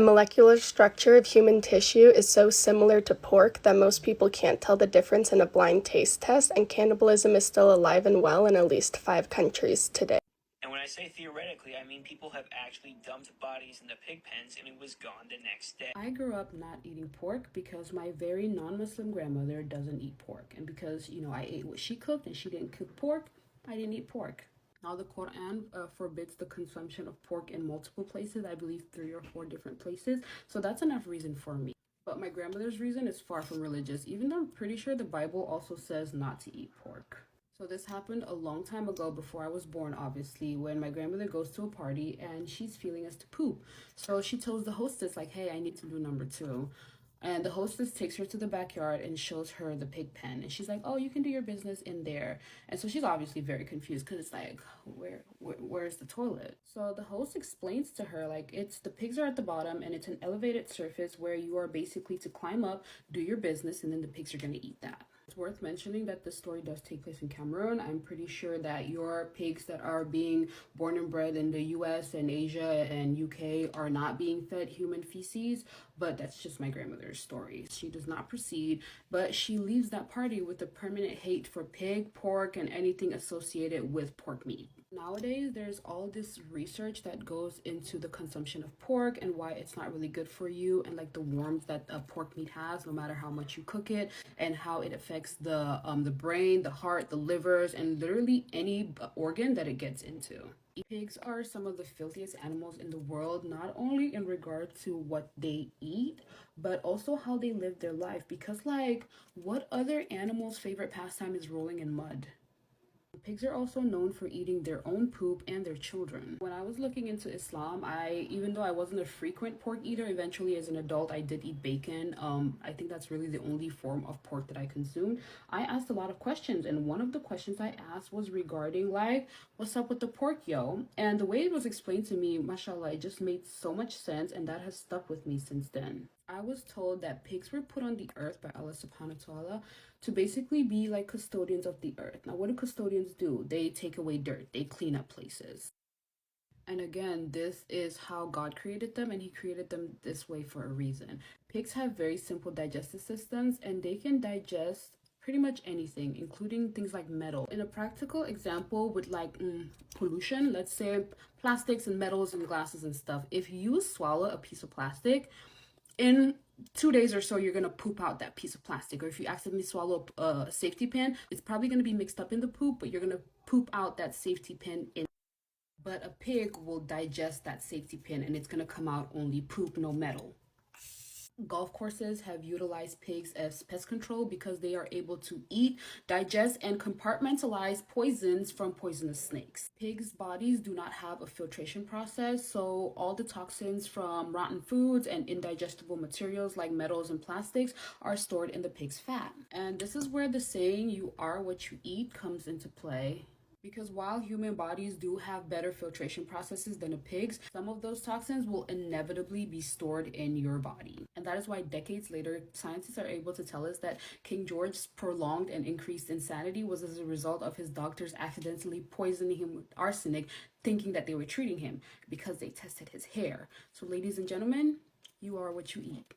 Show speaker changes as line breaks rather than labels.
The molecular structure of human tissue is so similar to pork that most people can't tell the difference in a blind taste test, and cannibalism is still alive and well in at least 5 countries today.
And when I say theoretically, I mean people have actually dumped bodies in the pig pens and it was gone the next day.
I grew up not eating pork because my very non-Muslim grandmother doesn't eat pork. And because, I ate what she cooked and she didn't cook pork, I didn't eat pork. Now, the Quran forbids the consumption of pork in multiple places, I believe 3 or 4 different places. So that's enough reason for me. But my grandmother's reason is far from religious, even though I'm pretty sure the Bible also says not to eat pork. So this happened a long time ago before I was born, obviously, when my grandmother goes to a party and she's feeling us to poop. So she tells the hostess, like, hey, I need to do number 2. And the hostess takes her to the backyard and shows her the pig pen. And she's like, oh, you can do your business in there. And so she's obviously very confused because it's like, where's the toilet? So the host explains to her, like, the pigs are at the bottom and it's an elevated surface where you are basically to climb up, do your business, and then the pigs are going to eat that. It's worth mentioning that this story does take place in Cameroon. I'm pretty sure that your pigs that are being born and bred in the US and Asia and UK are not being fed human feces, but that's just my grandmother's story. She does not proceed, but she leaves that party with a permanent hate for pig, pork, and anything associated with pork meat. Nowadays, there's all this research that goes into the consumption of pork and why it's not really good for you, and like the warmth that pork meat has, no matter how much you cook it, and how it affects the brain, the heart, the livers, and literally any organ that it gets into. Pigs are some of the filthiest animals in the world, not only in regard to what they eat, but also how they live their life. Because, like, what other animal's favorite pastime is rolling in mud? Pigs are also known for eating their own poop and their children. When I was looking into Islam, even though I wasn't a frequent pork eater, eventually as an adult I did eat bacon. I think that's really the only form of pork that I consumed. I asked a lot of questions, and one of the questions I asked was regarding, like, what's up with the pork, yo? And the way it was explained to me, mashallah, it just made so much sense, and that has stuck with me since then. I was told that pigs were put on the earth by Allah subhanahu wa ta'ala to basically be like custodians of the earth. Now, what do custodians do? They take away dirt, they clean up places. And again, this is how God created them, and He created them this way for a reason. Pigs have very simple digestive systems, and they can digest pretty much anything, including things like metal. In a practical example with like pollution, let's say plastics and metals and glasses and stuff, if you swallow a piece of plastic, in 2 days or so, you're going to poop out that piece of plastic. Or if you accidentally swallow a safety pin, it's probably going to be mixed up in the poop, but you're going to poop out that safety pin in. But a pig will digest that safety pin and it's going to come out only poop, no metal. Golf courses have utilized pigs as pest control because they are able to eat, digest, and compartmentalize poisons from poisonous snakes. Pigs' bodies do not have a filtration process, so all the toxins from rotten foods and indigestible materials like metals and plastics are stored in the pig's fat. And this is where the saying, "you are what you eat," comes into play. Because while human bodies do have better filtration processes than a pig's, some of those toxins will inevitably be stored in your body. And that is why decades later, scientists are able to tell us that King George's prolonged and increased insanity was as a result of his doctors accidentally poisoning him with arsenic, thinking that they were treating him because they tested his hair. So ladies and gentlemen, you are what you eat.